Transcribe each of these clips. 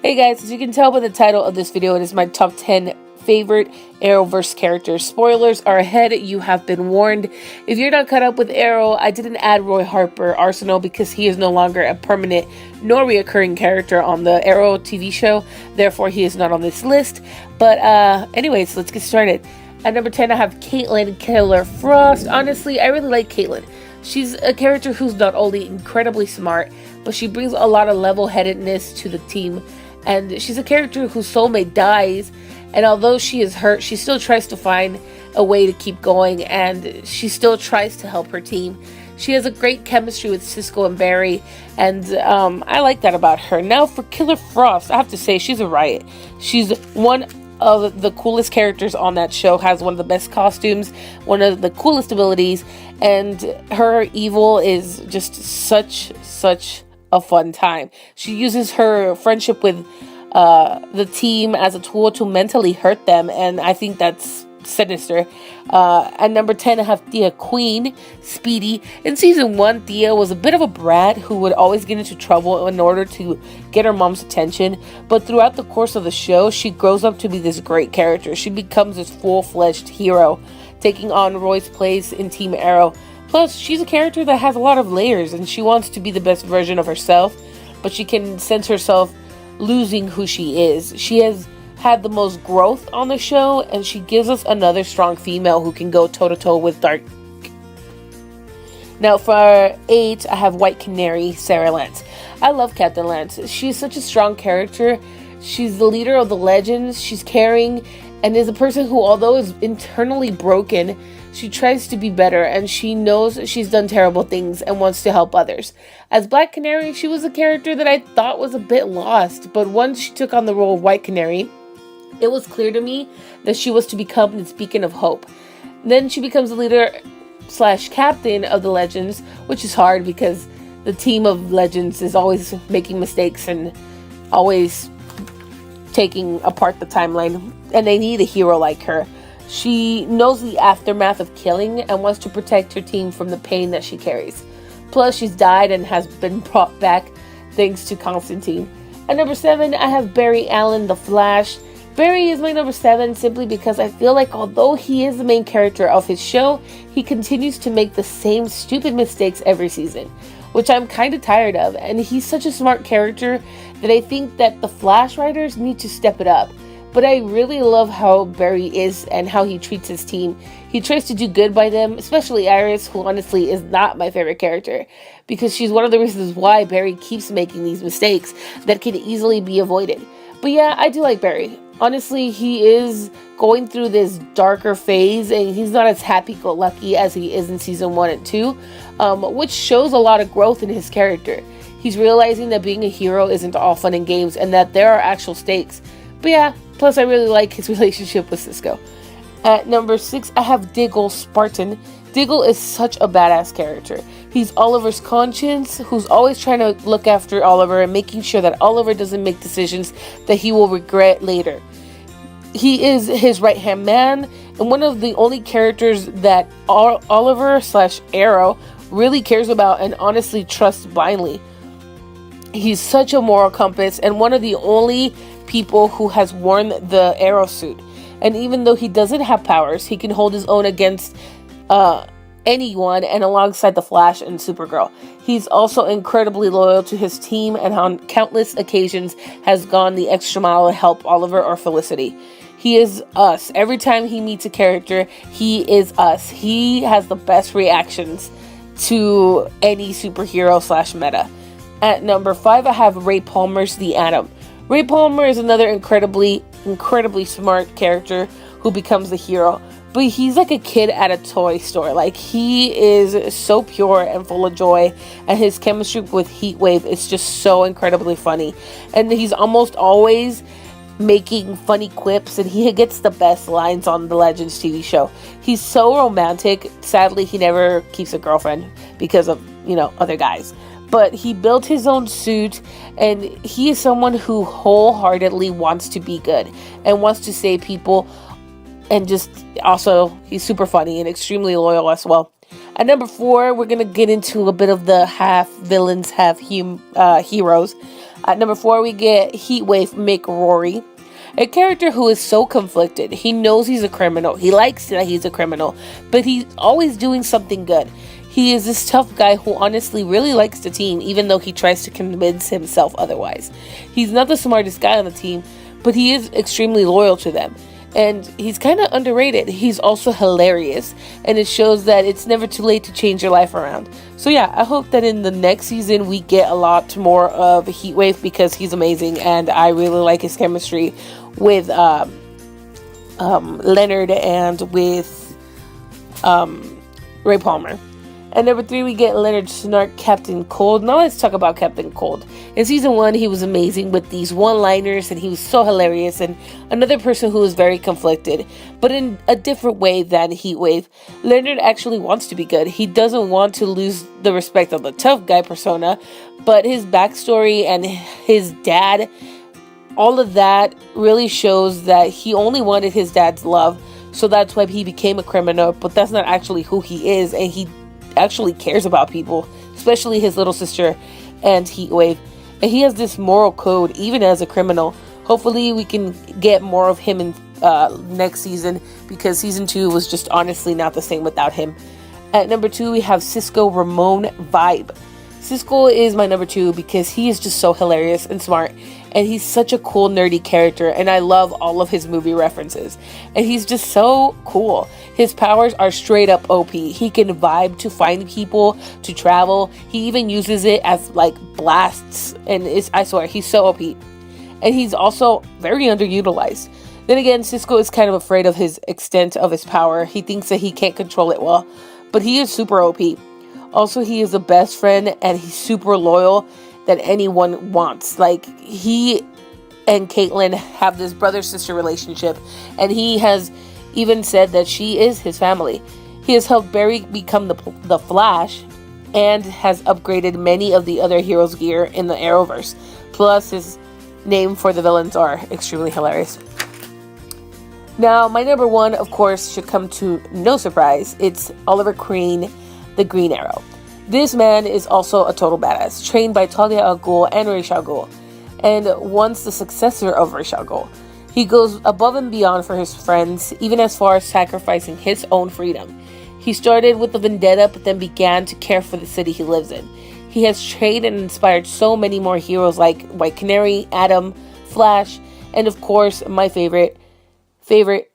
Hey guys, as you can tell by the title of this video, it is my top 10 favorite Arrowverse characters. Spoilers are ahead, you have been warned. If you're not caught up with Arrow, I didn't add Roy Harper Arsenal because he is no longer a permanent nor reoccurring character on the Arrow TV show. Therefore, he is not on this list. But anyways, let's get started. At number 10, I have Caitlin Killer Frost. Honestly, I really like Caitlin. She's a character who's not only incredibly smart, but she brings a lot of level-headedness to the team. And she's a character whose soulmate dies, and although she is hurt, she still tries to find a way to keep going, and she still tries to help her team. She has a great chemistry with Cisco and Barry, and I like that about her. Now for Killer Frost, I have to say she's a riot. She's one of the coolest characters on that show, has one of the best costumes, one of the coolest abilities, and her evil is just such a fun time. She uses her friendship with the team as a tool to mentally hurt them, and I think that's sinister. At number 10, I have Thea Queen, Speedy. In season 1, Thea was a bit of a brat who would always get into trouble in order to get her mom's attention, but throughout the course of the show, she grows up to be this great character. She becomes this full-fledged hero, taking on Roy's place in Team Arrow. Plus, she's a character that has a lot of layers, and she wants to be the best version of herself, but she can sense herself losing who she is. She has had the most growth on the show, and she gives us another strong female who can go toe-to-toe with Dark. Now for 8, I have White Canary, Sarah Lance. I love Captain Lance. She's such a strong character. She's the leader of the Legends. She's caring, and is a person who, although is internally broken, she tries to be better, and she knows she's done terrible things and wants to help others. As Black Canary, she was a character that I thought was a bit lost, but once she took on the role of White Canary, it was clear to me that she was to become this beacon of hope. Then she becomes the leader / captain of the Legends, which is hard because the team of Legends is always making mistakes and always taking apart the timeline, and they need a hero like her. She knows the aftermath of killing and wants to protect her team from the pain that she carries. Plus, she's died and has been brought back thanks to Constantine. At number 7, I have Barry Allen, the Flash. Barry is my number 7 simply because I feel like although he is the main character of his show, he continues to make the same stupid mistakes every season, which I'm kind of tired of. And he's such a smart character that I think that the Flash writers need to step it up. But I really love how Barry is and how he treats his team. He tries to do good by them, especially Iris, who honestly is not my favorite character, because she's one of the reasons why Barry keeps making these mistakes that can easily be avoided. But yeah, I do like Barry. Honestly, he is going through this darker phase, and he's not as happy-go-lucky as he is in season 1 and 2, which shows a lot of growth in his character. He's realizing that being a hero isn't all fun and games, and that there are actual stakes. But yeah, plus I really like his relationship with Cisco. At number 6, I have Diggle Spartan. Diggle is such a badass character. He's Oliver's conscience, who's always trying to look after Oliver and making sure that Oliver doesn't make decisions that he will regret later. He is his right-hand man, and one of the only characters that Oliver / Arrow really cares about and honestly trusts blindly. He's such a moral compass, and one of the only people who has worn the Arrow suit. And even though he doesn't have powers, he can hold his own against anyone and alongside the Flash and Supergirl. He's also incredibly loyal to his team and on countless occasions has gone the extra mile to help Oliver or Felicity. He is us. Every time he meets a character, he is us. He has the best reactions to any superhero / meta. At number 5, I have Ray Palmer's The Atom. Ray Palmer is another incredibly smart character who becomes the hero. But he's like a kid at a toy store. Like, he is so pure and full of joy, and his chemistry with Heatwave is just so incredibly funny. And he's almost always making funny quips, and he gets the best lines on the Legends TV show. He's so romantic. Sadly, he never keeps a girlfriend because of, other guys. But he built his own suit, and he is someone who wholeheartedly wants to be good and wants to save people. And just also, he's super funny and extremely loyal as well. At number 4, we're going to get into a bit of the half villains, half heroes. At number 4, we get Heatwave McRory, a character who is so conflicted. He knows he's a criminal. He likes that he's a criminal, but he's always doing something good. He is this tough guy who honestly really likes the team, even though he tries to convince himself otherwise. He's not the smartest guy on the team, but he is extremely loyal to them. And he's kind of underrated. He's also hilarious, and it shows that it's never too late to change your life around. So yeah, I hope that in the next season we get a lot more of Heatwave, because he's amazing, and I really like his chemistry with Leonard and with Ray Palmer. At number 3, we get Leonard Snark, Captain Cold. Now let's talk about Captain Cold. In season 1, he was amazing with these one-liners, and he was so hilarious, and another person who was very conflicted, but in a different way than Heatwave. Leonard actually wants to be good. He doesn't want to lose the respect of the tough guy persona, but his backstory and his dad, all of that really shows that he only wanted his dad's love, so that's why he became a criminal, but that's not actually who he is, and he actually cares about people, especially his little sister and Heatwave. And he has this moral code even as a criminal. Hopefully we can get more of him in next season, because season 2 was just honestly not the same without him. At number 2, we have Cisco Ramon Vibe. Cisco is my number 2 because he is just so hilarious and smart, and he's such a cool nerdy character, and I love all of his movie references, and he's just so cool. His powers are straight up OP. He can vibe to find people, to travel. He even uses it as like blasts, and I swear he's so OP. And he's also very underutilized. Then again, Cisco is kind of afraid of his extent of his power. He thinks that he can't control it well, but he is super OP. Also, he is the best friend, and he's super loyal that anyone wants. Like, he and Caitlin have this brother-sister relationship, and he has even said that she is his family. He has helped Barry become the Flash, and has upgraded many of the other heroes' gear in the Arrowverse. Plus, his name for the villains are extremely hilarious. Now, my number 1, of course, should come to no surprise. It's Oliver Queen, the Green Arrow. This man is also a total badass, trained by Talia al Ghul and Ra's al Ghul, and once the successor of Ra's al Ghul. He goes above and beyond for his friends, even as far as sacrificing his own freedom. He started with a vendetta, but then began to care for the city he lives in. He has trained and inspired so many more heroes like White Canary, Atom, Flash, and of course, my favorite,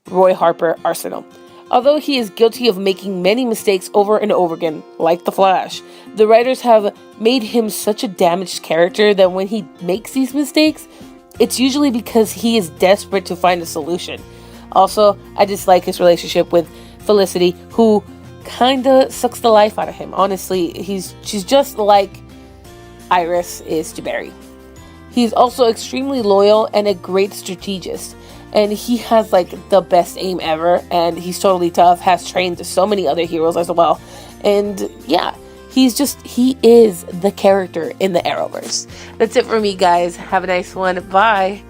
Roy Harper, Arsenal. Although he is guilty of making many mistakes over and over again, like the Flash, the writers have made him such a damaged character that when he makes these mistakes, it's usually because he is desperate to find a solution. Also, I dislike his relationship with Felicity, who kinda sucks the life out of him. Honestly, she's just like Iris is to Barry. He's also extremely loyal and a great strategist. And he has like the best aim ever, and he's totally tough, has trained so many other heroes as well. And yeah, he is the character in the Arrowverse. That's it for me, guys. Have a nice one. Bye.